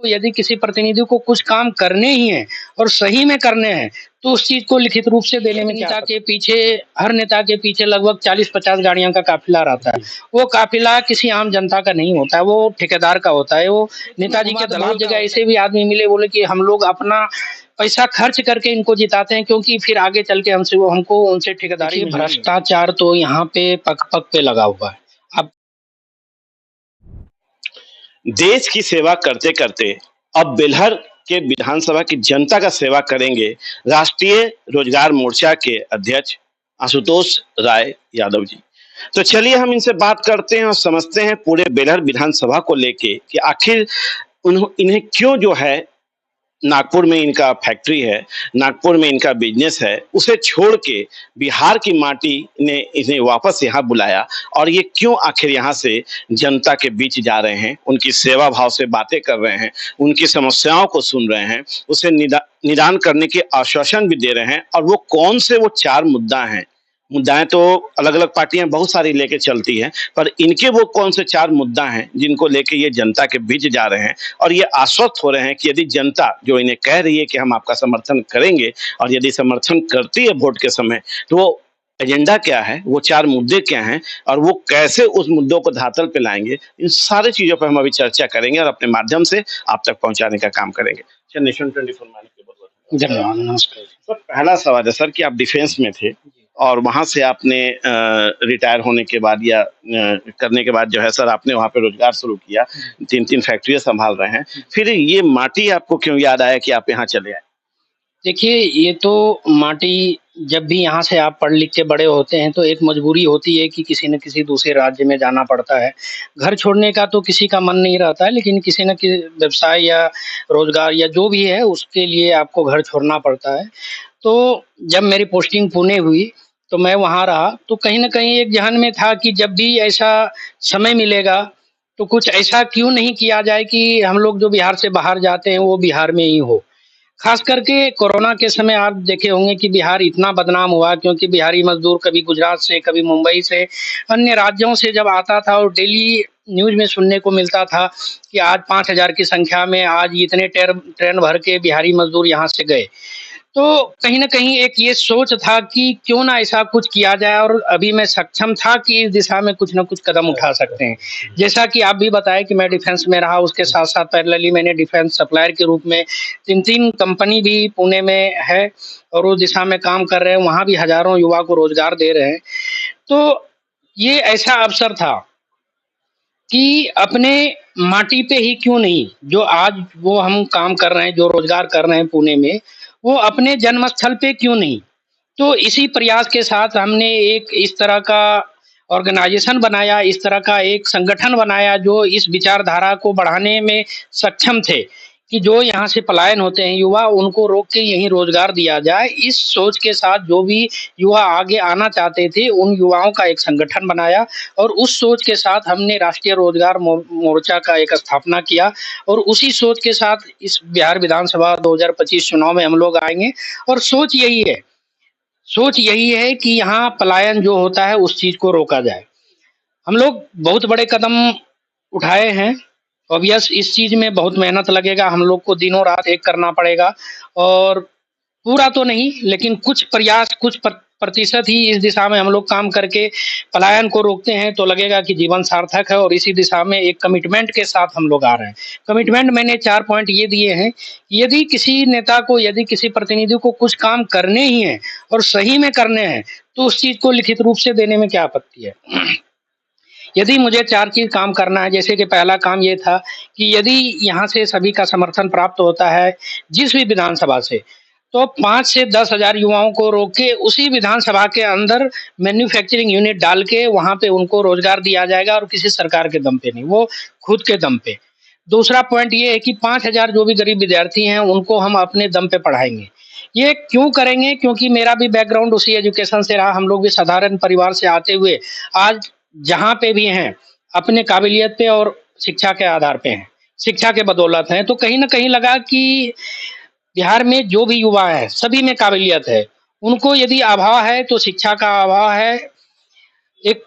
यदि किसी प्रतिनिधि को कुछ काम करने ही हैं और सही में करने हैं, तो उस चीज़ को लिखित रूप से देने में क्या के पीछे हर नेता के पीछे लगभग 40-50 गाड़ियों का काफ़िला रहता है। वो काफ़िला किसी आम जनता का नहीं होता है, वो ठेकेदार का होता है। वो नेताजी के बहुत जगह ऐसे भी आदमी मिले, बोले कि हम लोग अपना पैसा खर्च करके इनको जिताते हैं, क्योंकि फिर आगे चल के हमको उनसे ठेकेदारी भ्रष्टाचार तो यहाँ पे पग-पग पे लगा हुआ है। अब देश की सेवा करते करते अब बेलहर के विधानसभा की जनता का सेवा करेंगे राष्ट्रीय रोजगार मोर्चा के अध्यक्ष आशुतोष राय यादव जी। तो चलिए हम इनसे बात करते हैं और समझते हैं पूरे बेलहर विधानसभा को लेके कि आखिर इन्हें क्यों जो है नागपुर में इनका फैक्ट्री है, नागपुर में इनका बिजनेस है, उसे छोड़ के बिहार की माटी ने इन्हें वापस यहाँ बुलाया और ये क्यों आखिर यहाँ से जनता के बीच जा रहे हैं, उनकी सेवा भाव से बातें कर रहे हैं, उनकी समस्याओं को सुन रहे हैं, उसे निदान करने के आश्वासन भी दे रहे हैं। और वो कौन से वो 4 मुद्दाएं तो अलग अलग पार्टियां बहुत सारी लेके चलती हैं, पर इनके वो कौन से 4 मुद्दा हैं जिनको लेके ये जनता के बीच जा रहे हैं और ये आश्वस्त हो रहे हैं कि यदि जनता जो इन्हें कह रही है कि हम आपका समर्थन करेंगे और यदि समर्थन करती है वोट के समय, तो वो एजेंडा क्या है, वो 4 मुद्दे क्या हैं और वो कैसे उस मुद्दों को धरातल पे लाएंगे, इन सारी चीजों पर हम अभी चर्चा करेंगे और अपने माध्यम से आप तक पहुंचाने का काम करेंगे। नेशन 24 मानिक के बहुत धन्यवाद, नमस्कार। सर, पहला सवाल है सर कि आप डिफेंस में थे और वहां से आपने रिटायर होने के बाद या करने के बाद जो है सर आपने वहां पे रोजगार शुरू किया, 3 फैक्ट्रियां संभाल रहे हैं, फिर ये माटी आपको क्यों याद आया कि आप यहाँ चले आए? देखिए, ये तो माटी जब भी यहाँ से आप पढ़ लिख के बड़े होते हैं तो एक मजबूरी होती है कि किसी न किसी दूसरे राज्य में जाना पड़ता है। घर छोड़ने का तो किसी का मन नहीं रहता है, लेकिन किसी न किसी व्यवसाय या रोज़गार या जो भी है उसके लिए आपको घर छोड़ना पड़ता है। तो जब मेरी पोस्टिंग पुणे हुई, तो मैं वहाँ रहा, तो कहीं न कहीं एक ज़हन में था कि जब भी ऐसा समय मिलेगा, तो कुछ ऐसा क्यों नहीं किया जाए कि हम लोग जो बिहार से बाहर जाते हैं, वो बिहार में ही हो। खास करके कोरोना के समय आप देखे होंगे कि बिहार इतना बदनाम हुआ, क्योंकि बिहारी मज़दूर कभी गुजरात से, कभी मुंबई से, अन्य राज्यों से जब आता था और डेली न्यूज़ में सुनने को मिलता था कि आज 5,000 की संख्या में आज इतने ट्रेन भर के बिहारी मज़दूर यहाँ से गए। तो कहीं न कहीं एक ये सोच था कि क्यों ना ऐसा कुछ किया जाए, और अभी मैं सक्षम था कि इस दिशा में कुछ न कुछ कदम उठा सकते हैं। जैसा कि आप भी बताएँ कि मैं डिफेंस में रहा, उसके साथ-साथ पैरेलली मैंने डिफेंस सप्लायर के रूप में 3-3 कंपनी भी पुणे में है और उस दिशा में काम कर रहे हैं, वहाँ भी हज़ारों युवा को रोज़गार दे रहे हैं। तो ये ऐसा अवसर था कि अपने माटी पे ही क्यों नहीं, जो आज वो हम काम कर रहे हैं, जो रोज़गार कर रहे हैं पुणे में, वो अपने जन्मस्थल पे क्यों नहीं? तो इसी प्रयास के साथ हमने एक इस तरह का ऑर्गेनाइज़ेशन बनाया, इस तरह का एक संगठन बनाया जो इस विचारधारा को बढ़ाने में सक्षम थे कि जो यहाँ से पलायन होते हैं युवा, उनको रोक के यहीं रोज़गार दिया जाए। इस सोच के साथ जो भी युवा आगे आना चाहते थे, उन युवाओं का एक संगठन बनाया और उस सोच के साथ हमने राष्ट्रीय रोज़गार मोर्चा का एक स्थापना किया और उसी सोच के साथ इस बिहार विधानसभा 2025 चुनाव में हम लोग आएँगे और सोच यही है कि यहाँ पलायन जो होता है उस चीज़ को रोका जाए। हम लोग बहुत बड़े कदम उठाए हैं। ऑब्वियस इस चीज़ में बहुत मेहनत लगेगा, हम लोग को दिनों-रात एक करना पड़ेगा और पूरा तो नहीं, लेकिन कुछ प्रयास, कुछ प्रतिशत ही इस दिशा में हम लोग काम करके पलायन को रोकते हैं, तो लगेगा कि जीवन सार्थक है और इसी दिशा में एक कमिटमेंट के साथ हम लोग आ रहे हैं। कमिटमेंट मैंने 4 पॉइंट ये दिए हैं, यदि किसी नेता को, यदि किसी प्रतिनिधि को कुछ काम करने ही हैं और सही में करने हैं, तो उस चीज़ को लिखित रूप से देने में क्या आपत्ति है? यदि मुझे 4 चीज़ काम करना है, जैसे कि पहला काम ये था कि यदि यहाँ से सभी का समर्थन प्राप्त होता है, जिस भी विधानसभा से, तो 5 से 10,000 युवाओं को रोक के उसी विधानसभा के अंदर मैन्युफैक्चरिंग यूनिट डाल के वहाँ पे उनको रोज़गार दिया जाएगा और किसी सरकार के दम पे नहीं, वो खुद के दम पे। दूसरा पॉइंट ये है कि 5,000 जो भी गरीब विद्यार्थी हैं, उनको हम अपने दम पे पढ़ाएँगे। ये क्यों करेंगे? क्योंकि मेरा भी बैकग्राउंड उसी एजुकेशन से रहा, हम लोग भी साधारण परिवार से आते हुए आज जहाँ पे भी हैं, अपने काबिलियत पे और शिक्षा के आधार पे हैं, शिक्षा के बदौलत हैं। तो कहीं न कहीं लगा कि बिहार में जो भी युवा हैं, सभी में काबिलियत है। उनको यदि अभाव है, तो शिक्षा का अभाव है, एक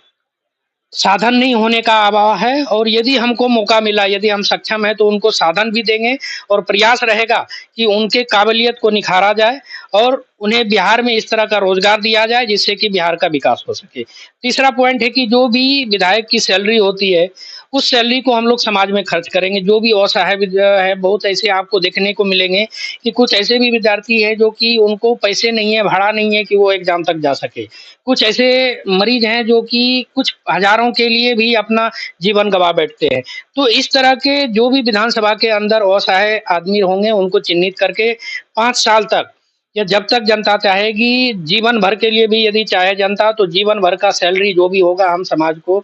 साधन नहीं होने का अभाव है, और यदि हमको मौका मिला, यदि हम सक्षम हैं तो उनको साधन भी देंगे, और प्रयास रहेगा कि उनके काबिलियत को निखारा जाए और उन्हें बिहार में इस तरह का रोजगार दिया जाए जिससे कि बिहार का विकास हो सके। तीसरा पॉइंट है कि जो भी विधायक की सैलरी होती है, उस सैलरी को हम लोग समाज में खर्च करेंगे। जो भी असहाय है, बहुत ऐसे आपको देखने को मिलेंगे कि कुछ ऐसे भी विद्यार्थी हैं जो कि उनको पैसे नहीं है, भाड़ा नहीं है कि वो एग्जाम तक जा सके। कुछ ऐसे मरीज हैं जो कि कुछ हजारों के लिए भी अपना जीवन गंवा बैठते हैं। तो इस तरह के जो भी विधानसभा के अंदर असहाय आदमी होंगे, उनको चिन्हित करके 5 साल तक, या जब तक जनता चाहेगी, जीवन भर के लिए भी यदि चाहे जनता, तो जीवन भर का सैलरी जो भी होगा हम समाज को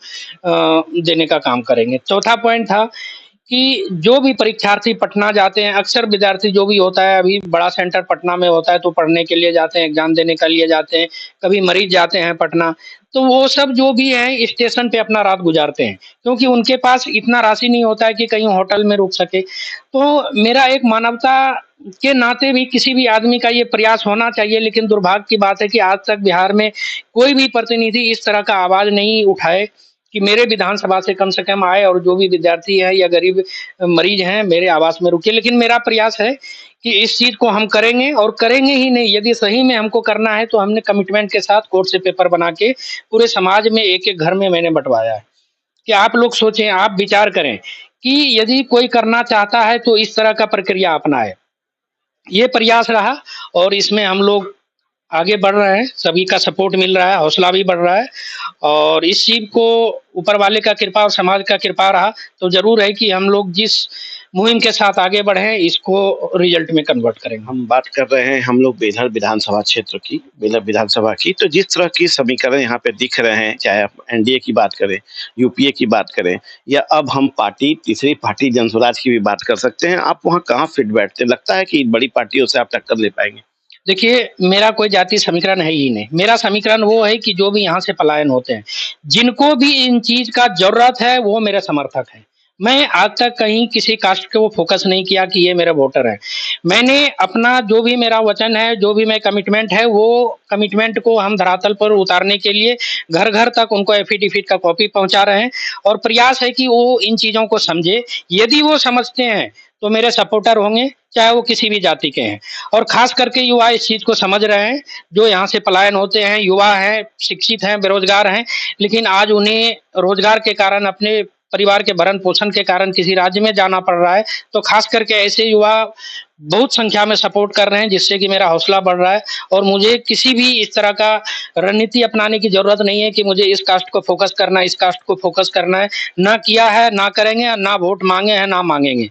देने का काम करेंगे। चौथा पॉइंट था कि जो भी परीक्षार्थी पटना जाते हैं, अक्सर विद्यार्थी जो भी होता है, अभी बड़ा सेंटर पटना में होता है तो पढ़ने के लिए जाते हैं, एग्जाम देने के लिए जाते हैं, कभी मरीज जाते हैं पटना, तो वो सब जो भी हैं स्टेशन पे अपना रात गुजारते हैं, क्योंकि उनके पास इतना राशि नहीं होता है कि कहीं होटल में रुक सके। तो मेरा एक मानवता के नाते भी किसी भी आदमी का ये प्रयास होना चाहिए, लेकिन दुर्भाग्य की बात है कि आज तक बिहार में कोई भी प्रतिनिधि इस तरह का आवाज नहीं उठाए कि मेरे विधानसभा से कम आए और जो भी विद्यार्थी है या गरीब मरीज हैं मेरे आवास में रुके। लेकिन मेरा प्रयास है कि इस चीज को हम करेंगे, और करेंगे ही नहीं, यदि सही में हमको करना है तो हमने कमिटमेंट के साथ कोर्ट से पेपर बना के पूरे समाज में एक एक घर में मैंने बंटवाया है कि आप लोग सोचें, आप विचार करें कि यदि कोई करना चाहता है तो इस तरह का प्रक्रिया अपनाए। ये प्रयास रहा और इसमें हम लोग आगे बढ़ रहे हैं, सभी का सपोर्ट मिल रहा है, हौसला भी बढ़ रहा है, और इस चीज को ऊपर वाले का कृपा और समाज का कृपा रहा तो जरूर है कि हम लोग जिस मुहिम के साथ आगे बढ़े इसको रिजल्ट में कन्वर्ट करेंगे। हम बात कर रहे हैं हम लोग बेलहर विधानसभा क्षेत्र की, बेलहर विधानसभा की। तो जिस तरह की समीकरण यहाँ पे दिख रहे हैं, चाहे आप एनडीए की बात करें, यूपीए की बात करें, या अब हम पार्टी तीसरी पार्टी जनसुराज की भी बात कर सकते हैं, आप वहाँ कहाँ फिट बैठते हैं? लगता है कि बड़ी पार्टियों से आप टक्कर ले पाएंगे? देखिए, मेरा कोई जाति समीकरण है ही नहीं। मेरा समीकरण वो है कि जो भी यहाँ से पलायन होते हैं, जिनको भी इन चीज का जरूरत है वो मेरे समर्थक हैं। मैं आज तक कहीं किसी कास्ट को फोकस नहीं किया कि ये मेरा वोटर है। मैंने अपना जो भी मेरा वचन है, जो भी मैं कमिटमेंट है, वो कमिटमेंट को हम धरातल पर उतारने के लिए घर घर तक उनको एफिडेविट का कॉपी पहुंचा रहे हैं, और प्रयास है कि वो इन चीजों को समझे। यदि वो समझते हैं तो मेरे सपोर्टर होंगे, चाहे वो किसी भी जाति के हैं। और खास करके युवा इस चीज को समझ रहे हैं, जो यहाँ से पलायन होते हैं, युवा हैं, शिक्षित हैं, बेरोजगार हैं, लेकिन आज उन्हें रोजगार के कारण, अपने परिवार के भरण पोषण के कारण किसी राज्य में जाना पड़ रहा है। तो खास करके ऐसे युवा बहुत संख्या में सपोर्ट कर रहे हैं, जिससे कि मेरा हौसला बढ़ रहा है, और मुझे किसी भी इस तरह का रणनीति अपनाने की जरूरत नहीं है कि मुझे इस कास्ट को फोकस करना है, इस कास्ट को फोकस करना है। ना किया है, ना करेंगे, ना वोट मांगे हैं, ना मांगेंगे।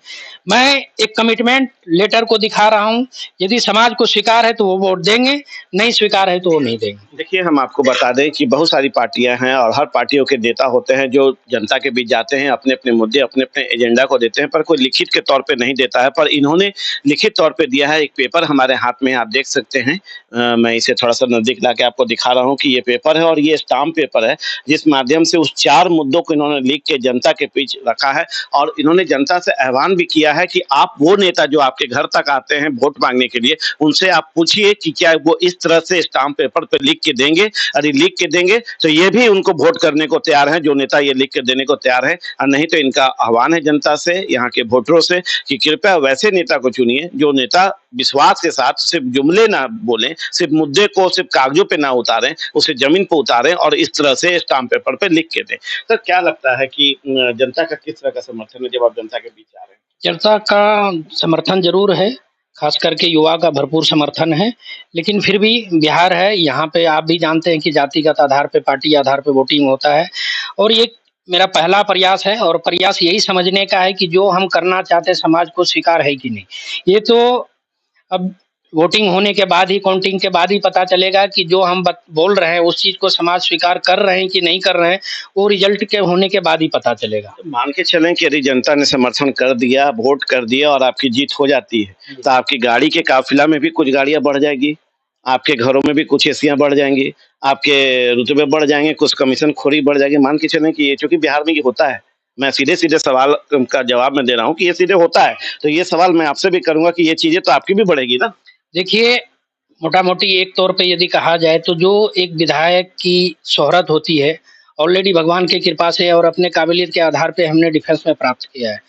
मैं एक कमिटमेंट लेटर को दिखा रहा हूँ, यदि समाज को स्वीकार है तो वो वोट देंगे, नहीं स्वीकार है तो वो नहीं देंगे। देखिए, हम आपको बता दें कि बहुत सारी पार्टियां हैं और हर पार्टियों के नेता होते हैं जो जनता के बीच जाते हैं, अपने-अपने मुद्दे, अपने-अपने एजेंडा को देते हैं, पर कोई लिखित के तौर पे नहीं देता है। पर इन्होंने लिखित तौर पे दिया है, एक पेपर हमारे हाथ में, आप देख सकते हैं। मैं इसे थोड़ा-सा नज़दीक लाके आपको दिखा रहा हूँ कि ये पेपर है और ये स्टाम्प पेपर है, जिस माध्यम से उस 4 मुद्दों को इन्होंने लिख के जनता के बीच रखा है, और इन्होंने जनता से आह्वान भी किया है कि आप वो नेता जो आपके घर तक आते हैं वोट माँगने के लिए, उनसे आप पूछिए कि क्या वो इस तरह से स्टाम्प पेपर पे लिख के देंगे। यदि लिख के देंगे तो ये भी उनको वोट करने को तैयार है, जो नेता ये लिख के देने को तैयार है। और नहीं तो इनका आह्वान है जनता से, यहाँ के वोटरों से, कि कृपया वैसे नेता को चुनिए जो नेता विश्वास के साथ सिर्फ जुमले ना बोलें, सिर्फ मुद्दे को सिर्फ कागजों पे ना उतारें, उसे जमीन पे उतारें और इस तरह से स्टाम्प पेपर पे लिख के दें। तो क्या लगता है कि जनता का किस तरह का समर्थन है जब आप जनता के बीच आ रहे हैं? जनता का समर्थन जरूर है, खास करके युवा का भरपूर समर्थन है, लेकिन फिर भी बिहार है, यहाँ पे आप भी जानते हैं कि जातिगत आधार पे, पार्टी आधार पे वोटिंग होता है, और ये मेरा पहला प्रयास है, और प्रयास यही समझने का है कि जो हम करना चाहते हैं समाज को स्वीकार है कि नहीं। ये तो अब वोटिंग होने के बाद ही, काउंटिंग के बाद ही पता चलेगा कि जो हम बोल रहे हैं उस चीज को समाज स्वीकार कर रहे हैं कि नहीं कर रहे हैं, वो रिजल्ट के होने के बाद ही पता चलेगा। तो मान के चलें कि यदि जनता ने समर्थन कर दिया, वोट कर दिया और आपकी जीत हो जाती है, तो आपकी गाड़ी के काफिला में भी कुछ गाड़ियां बढ़ जाएगी, आपके घरों में भी कुछ एसियां बढ़ जाएंगी, आपके रुतबे बढ़ जाएंगे, कुछ कमीशन खोरी बढ़ जाएगी। मान के चलें कि ये, चूंकि बिहार में ये होता है, मैं सीधे सीधे सवाल का जवाब मैं दे रहा हूँ कि ये सीधे होता है, तो ये सवाल मैं आपसे भी करूंगा कि ये चीजें तो आपकी भी बढ़ेगी ना? देखिए, मोटा मोटी एक तौर पे यदि कहा जाए तो जो एक विधायक की शोहरत होती है ऑलरेडी भगवान की कृपा से और अपने काबिलियत के आधार पे हमने डिफेंस में प्राप्त किया है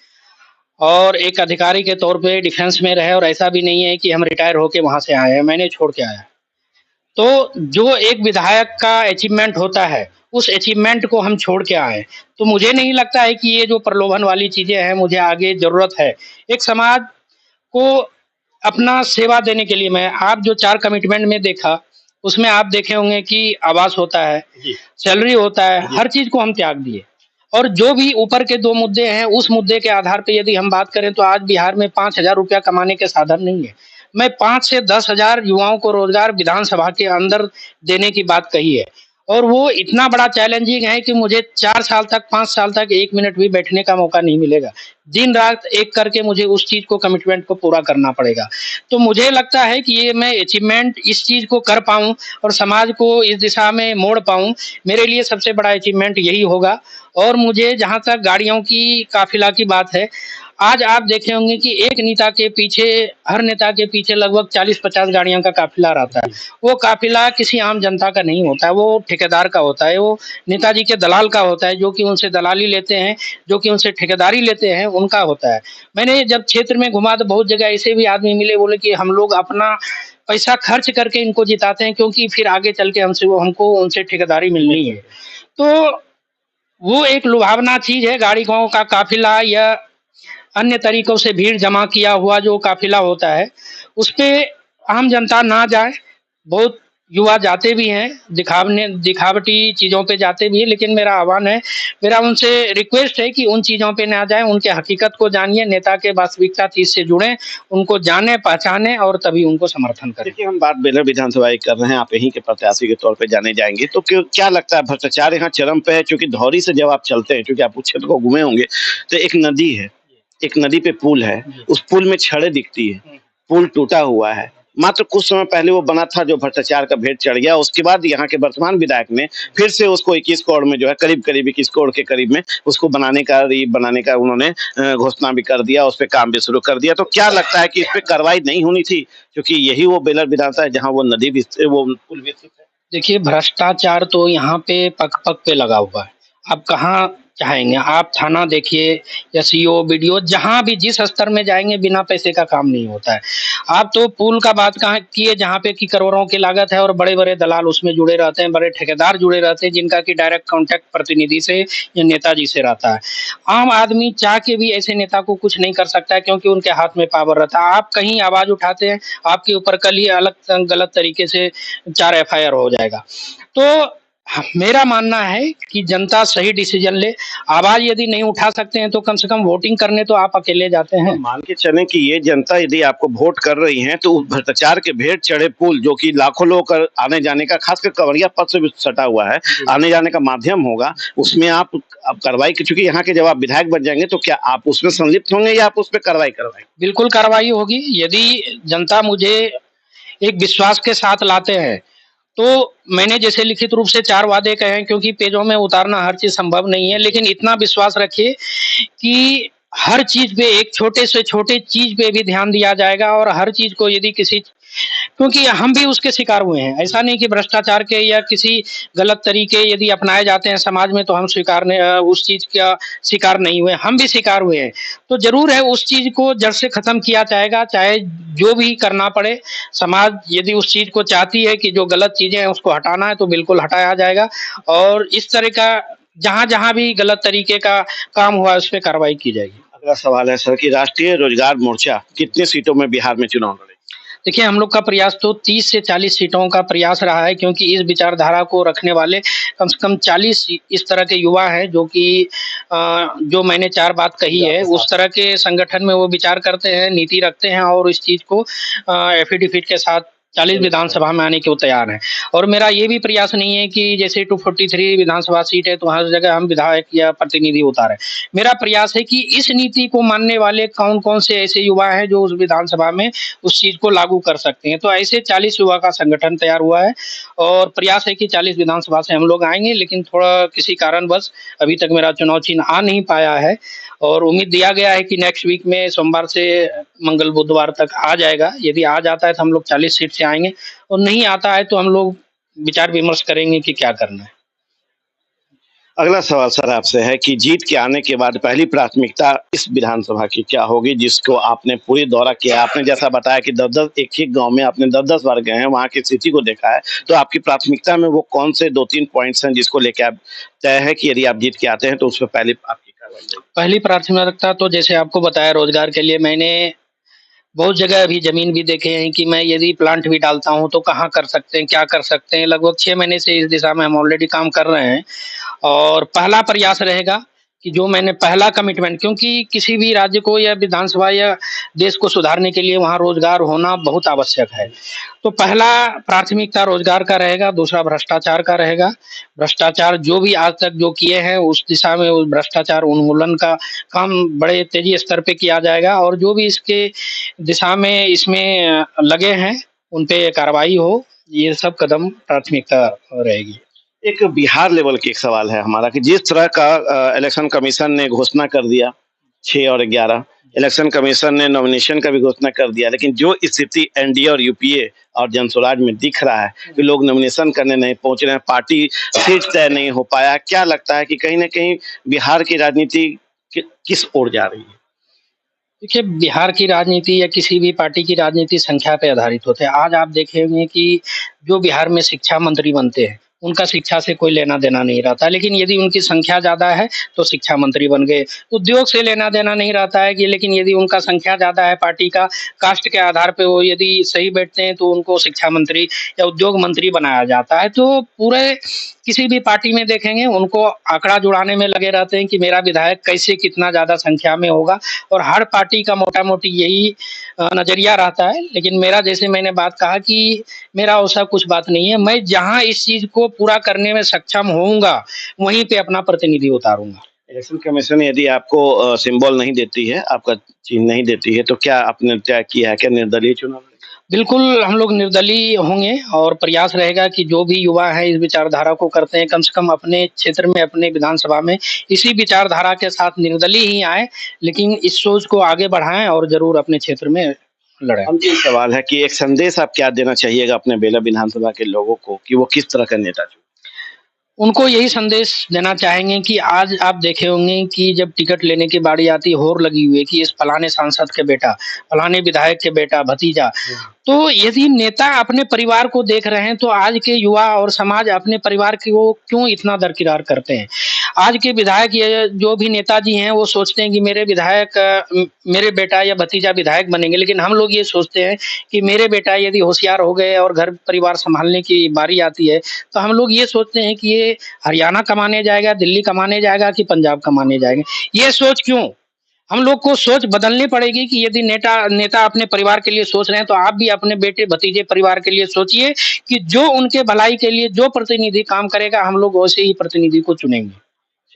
और एक अधिकारी के तौर पे डिफेंस में रहे और ऐसा भी नहीं है कि हम रिटायर होके वहाँ से आए हैं, मैंने छोड़ के आया। तो जो एक विधायक का अचीवमेंट होता है, उस अचीवमेंट को हम छोड़ के आए। तो मुझे नहीं लगता है कि ये जो प्रलोभन वाली चीज़ें हैं, मुझे आगे ज़रूरत है। एक समाज को अपना सेवा देने के लिए मैं आप जो 4 कमिटमेंट में देखा, उसमें आप देखे होंगे कि आवास होता है, सैलरी होता है, हर चीज़ को हम त्याग दिए। और जो भी ऊपर के 2 मुद्दे हैं, उस मुद्दे के आधार पे यदि हम बात करें तो आज बिहार में 5,000 रुपया कमाने के साधन नहीं है। मैं 5 से 10,000 युवाओं को रोज़गार विधानसभा के अंदर देने की बात कही है और वो इतना बड़ा चैलेंजिंग है कि मुझे 4 साल तक, 5 साल तक 1 मिनट भी बैठने का मौका नहीं मिलेगा। दिन-रात एक करके मुझे उस चीज़ को कमिटमेंट को पूरा करना पड़ेगा। तो मुझे लगता है कि ये मैं अचीवमेंट इस चीज़ को कर पाऊँ और समाज को इस दिशा में मोड़ पाऊँ, मेरे लिए सबसे बड़ा अचीवमेंट यही होगा। और मुझे जहाँ तक गाड़ियों की काफ़िला की बात है, आज आप देखे होंगे कि एक नेता के पीछे हर नेता के पीछे लगभग 40-50 गाड़ियों का काफ़िला रहता है। वो काफ़िला किसी आम जनता का नहीं होता है, वो ठेकेदार का होता है, वो नेताजी के दलाल का होता है, जो कि उनसे दलाली लेते हैं, जो कि उनसे ठेकेदारी लेते हैं, उनका होता है। मैंने जब क्षेत्र में घुमा तो बहुत जगह ऐसे भी आदमी मिले, बोले कि हम लोग अपना पैसा खर्च करके इनको जिताते हैं क्योंकि फिर आगे चल के हमको उनसे ठेकेदारी मिलनी है। तो वो एक लुभावना चीज़ है, गाड़ियों का काफ़िला या अन्य तरीकों से भीड़ जमा किया हुआ जो काफ़िला होता है, उसपे आम जनता ना जाए। बहुत युवा जाते भी हैं, दिखावटी चीज़ों पे जाते भी हैं, लेकिन मेरा आह्वान है, मेरा उनसे रिक्वेस्ट है कि उन चीज़ों पे ना जाएँ, उनके हकीकत को जानिए, नेता के वास्तविकता चीज़ से जुड़ें, उनको जानें, पहचानें और तभी उनको समर्थन करें। देखिए, हम बात बेलर विधानसभा की कर रहे हैं, आप यहीं के प्रत्याशी के तौर पे जाने जाएँगे, तो क्या लगता है भ्रष्टाचार यहाँ चरम पे है? क्योंकि धौरी से जब आप चलते हैं, क्योंकि आप उस क्षेत्र को घूमे होंगे, तो एक नदी है, एक नदी पे पुल है, उस पुल में छड़ें दिखती है, पुल टूटा हुआ है। मात्र कुछ समय पहले वो बना था जो भ्रष्टाचार का भेद चढ़ गया, उसके बाद यहाँ के वर्तमान विधायक ने फिर से उसको 21 करोड़ में जो है करीब-करीब 21 करोड़ के करीब में उसको बनाने का उन्होंने घोषणा भी कर दिया, उस पे काम भी शुरू कर दिया। तो क्या लगता है कि इस पे कार्रवाई नहीं होनी थी? क्योंकि यही वो बेलर विधानसभा है जहाँ वो नदी वो पुल विकसित है। देखिए, भ्रष्टाचार तो यहाँ पे पग-पग पे लगा हुआ है। आप कहाँ चाहेंगे? आप थाना देखिए, एसईओ, बीडीओ जहाँ भी जिस स्तर में जाएँगे बिना पैसे का काम नहीं होता है। आप तो पुल का बात कहाँ किए जहाँ पे कि करोड़ों की लागत है और बड़े-बड़े दलाल उसमें जुड़े रहते हैं, बड़े ठेकेदार जुड़े रहते हैं जिनका कि डायरेक्ट कॉन्टैक्ट प्रतिनिधि से या नेताजी से रहता है। आम आदमी चाह के भी ऐसे नेता को कुछ नहीं कर सकता है क्योंकि उनके हाथ में पावर रहता है। आप कहीं आवाज़ उठाते हैं, आपके ऊपर कल ही अलग गलत तरीके से 4 एफआईआर हो जाएगा। तो मेरा मानना है कि जनता सही डिसीजन ले। आवाज़ यदि नहीं उठा सकते हैं तो कम से कम वोटिंग करने तो आप अकेले जाते हैं। मान के चलें कि ये जनता यदि आपको वोट कर रही है तो भ्रष्टाचार के भेद चढ़े पुल जो कि लाखों लोग का आने जाने का खासकर कवरिया पथ से भी सटा हुआ है, आने जाने का माध्यम होगा, उसमें आप कार्रवाई की, चूंकि यहाँ के जब आप विधायक बन जाएंगे तो क्या आप उसमें संलिप्त होंगे या आप उस पर कार्रवाई करवाएंगे? बिल्कुल कार्रवाई होगी। यदि जनता मुझे एक विश्वास के साथ लाते हैं, तो मैंने जैसे लिखित रूप से 4 वादे कहे हैं क्योंकि पेजों में उतारना हर चीज़ संभव नहीं है, लेकिन इतना विश्वास रखिए कि हर चीज़ पे एक छोटे से छोटे चीज़ पे भी ध्यान दिया जाएगा और हर चीज़ को यदि किसी क्योंकि हम भी उसके शिकार हुए हैं। ऐसा नहीं कि भ्रष्टाचार के या किसी गलत तरीके यदि अपनाए जाते हैं समाज में तो हम उस चीज़ का शिकार नहीं हुए, हम भी शिकार हुए हैं। तो ज़रूर है उस चीज़ को जड़ से खत्म किया जाएगा, चाहे जो भी करना पड़े। समाज यदि उस चीज़ को चाहती है कि जो गलत चीज़ें हैं उसको हटाना है तो बिल्कुल हटाया जाएगा और इस तरह का जहाँ-जहाँ भी गलत तरीके का काम हुआ है उस पे कार्रवाई की जाएगी। अगला सवाल है सर कि राष्ट्रीय रोजगार मोर्चा कितने सीटों में बिहार में चुनाव लड़ेगी? देखिए, हम लोग का प्रयास तो 30 से 40 सीटों का प्रयास रहा है क्योंकि इस विचारधारा को रखने वाले कम से कम 40 इस तरह के युवा हैं जो कि जो मैंने 4 बात कही है, उस तरह के संगठन में वो विचार करते हैं, नीति रखते हैं और इस चीज़ को एफिडेविट के साथ 40 विधानसभा में आने के वो तैयार हैं। और मेरा ये भी प्रयास नहीं है कि जैसे 243 विधानसभा सीट है तो हर जगह हम विधायक या प्रतिनिधि उतारें। मेरा प्रयास है कि इस नीति को मानने वाले कौन-कौन से ऐसे युवा हैं जो उस विधानसभा में उस चीज़ को लागू कर सकते हैं। तो ऐसे 40 युवा का संगठन तैयार हुआ है और प्रयास है कि 40 विधानसभा से हम लोग आएँगे, लेकिन थोड़ा किसी कारणवश अभी तक मेरा चुनाव चिन्ह आ नहीं पाया है और उम्मीद दिया गया है कि नेक्स्ट वीक में सोमवार से मंगल बुधवार तक आ जाएगा। यदि आ जाता है तो हम लोग 40 सीट से आएँगे और नहीं आता है तो हम लोग विचार विमर्श करेंगे कि क्या करना है। अगला सवाल सर आपसे है कि जीत के आने के बाद पहली प्राथमिकता इस विधानसभा की क्या होगी, जिसको आपने पूरी दौरा किया? आपने जैसा बताया कि 10-10 एक-एक गाँव में आपने 10-10 बार गए हैं, वहाँ की स्थिति को देखा है। तो आपकी प्राथमिकता में वो कौन से 2-3 पॉइंट्स हैं जिसको लेके आप तय है कि यदि आप जीत के आते हैं तो उसमें पहले आपकी कार्रवाई होगी? पहली प्राथमिकता तो जैसे आपको बताया रोज़गार के लिए मैंने बहुत जगह अभी ज़मीन भी देखे हैं कि मैं यदि प्लांट भी डालता हूँ तो कहाँ कर सकते हैं, क्या कर सकते हैं। लगभग 6 महीने से इस दिशा में हम ऑलरेडी काम कर रहे हैं और पहला प्रयास रहेगा कि जो मैंने पहला कमिटमेंट क्योंकि किसी भी राज्य को या विधानसभा या देश को सुधारने के लिए वहाँ रोज़गार होना बहुत आवश्यक है। तो पहला प्राथमिकता रोज़गार का रहेगा, दूसरा भ्रष्टाचार का रहेगा। भ्रष्टाचार जो भी आज तक जो किए हैं उस दिशा में उस भ्रष्टाचार उन्मूलन का काम बड़े तेज़ी स्तर पे किया जाएगा और जो भी इसके दिशा में इसमें लगे हैं, उन पे कार्रवाई हो, ये सब कदम प्राथमिकता रहेगी। एक बिहार लेवल की एक सवाल है हमारा कि जिस तरह का इलेक्शन कमीशन ने घोषणा कर दिया 6 और 11 इलेक्शन कमीशन ने नॉमिनेशन का भी घोषणा कर दिया, लेकिन जो स्थिति एनडीए और यूपीए और जनसुराज में दिख रहा है कि लोग नॉमिनेशन करने नहीं पहुंच रहे हैं, पार्टी सीट तय नहीं हो पाया। क्या लगता है कि कहीं ना कहीं बिहार की राजनीति किस ओर जा रही है? देखिए, बिहार की राजनीति या किसी भी पार्टी की राजनीति संख्या पे आधारित होते हैं। आज आप देखेंगे कि जो बिहार में शिक्षा मंत्री बनते हैं, उनका शिक्षा से कोई लेना-देना नहीं रहता है, लेकिन यदि उनकी संख्या ज़्यादा है, तो शिक्षा मंत्री बन गए। उद्योग से लेना-देना नहीं रहता है कि लेकिन यदि उनका संख्या ज़्यादा है पार्टी का, कास्ट के आधार पे वो यदि सही बैठते हैं, तो उनको शिक्षा मंत्री या उद्योग मंत्री बनाया जाता है। तो पूरे किसी भी पार्टी में देखेंगे, उनको आंकड़ा जुड़ाने में लगे रहते हैं कि मेरा विधायक कैसे कितना ज़्यादा संख्या में होगा और हर पार्टी का मोटा-मोटी यही नज़रिया रहता है। लेकिन मेरा जैसे मैंने बात कहा कि मेरा वैसा कुछ बात नहीं है। मैं जहाँ इस चीज़ को पूरा करने में सक्षम होऊँगा, वहीं पे अपना प्रतिनिधि उतारूँगा। इलेक्शन कमीशन यदि आपको सिंबल नहीं देती है, आपका चिन्ह नहीं देती है, तो क्या आपने तय किया है, क्या निर्दलीय चुनाव लड़ेंगे? बिल्कुल, हम लोग निर्दलीय होंगे और प्रयास रहेगा कि जो भी युवा हैं इस विचारधारा को करते हैं, कम से कम अपने क्षेत्र में, अपने विधानसभा में इसी विचारधारा के साथ निर्दलीय ही आएँ, लेकिन इस सोच को आगे बढ़ाएँ और ज़रूर अपने क्षेत्र में लड़ें। अंतिम सवाल है कि एक संदेश आप क्या देना चाहिएगा अपने बेला विधानसभा के लोगों को कि वो किस तरह का नेता चुनें? उनको यही संदेश देना चाहेंगे कि आज आप देखे होंगे कि जब टिकट लेने की बारी आती है, होड़ लगी हुई है कि इस फलाने सांसद के बेटा, फलाने विधायक के बेटा, भतीजा। तो यदि नेता अपने परिवार को देख रहे हैं, तो आज के युवा और समाज अपने परिवार को क्यों इतना दरकिरार करते हैं? आज के विधायक या जो भी नेताजी हैं, वो सोचते हैं कि मेरे विधायक मेरे बेटा या भतीजा विधायक बनेंगे, लेकिन हम लोग ये सोचते हैं कि मेरे बेटा यदि होशियार हो गए और घर परिवार सँभालने की बारी आती है, तो हम लोग ये सोचते हैं कि ये हरियाणा कमाने जाएगा, दिल्ली कमाने जाएगा कि पंजाब कमाने जाएगा। ये सोच क्यों? हम लोग को सोच बदलनी पड़ेगी कि यदि नेता नेता अपने परिवार के लिए सोच रहे हैं, तो आप भी अपने बेटे, भतीजे, परिवार के लिए सोचिए कि जो उनके भलाई के लिए जो प्रतिनिधि काम करेगा, हम लोग वैसे ही प्रतिनिधि को चुनेंगे।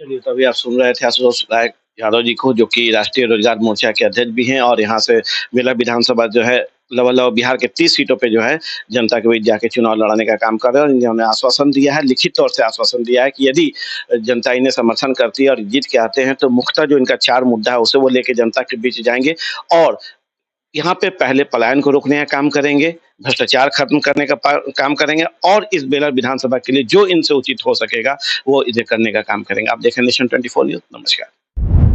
चलिए, तो अभी आप सुन रहे थे आशुतोष राय यादव जी को, जो कि राष्ट्रीय रोजगार मोर्चा के अध्यक्ष भी हैं और यहाँ से बेला विधानसभा जो है लगभग बिहार के 30 सीटों पे जो है जनता के बीच जाके चुनाव लड़ाने का काम कर रहे हैं और इन्होंने आश्वासन दिया है, लिखित तौर से आश्वासन दिया है कि यदि जनता इन्हें समर्थन करती है और जीत के आते हैं तो मुख्यतः जो इनका 4 मुद्दा है उसे वो लेके जनता के बीच जाएंगे और यहाँ पे पहले पलायन को रोकने का काम करेंगे, भ्रष्टाचार खत्म करने का काम करेंगे और इस बेलर विधानसभा के लिए जो इनसे उचित हो सकेगा वो इसे करने का काम करेंगे। आप देखें नेशन 24 न्यूज़। नमस्कार।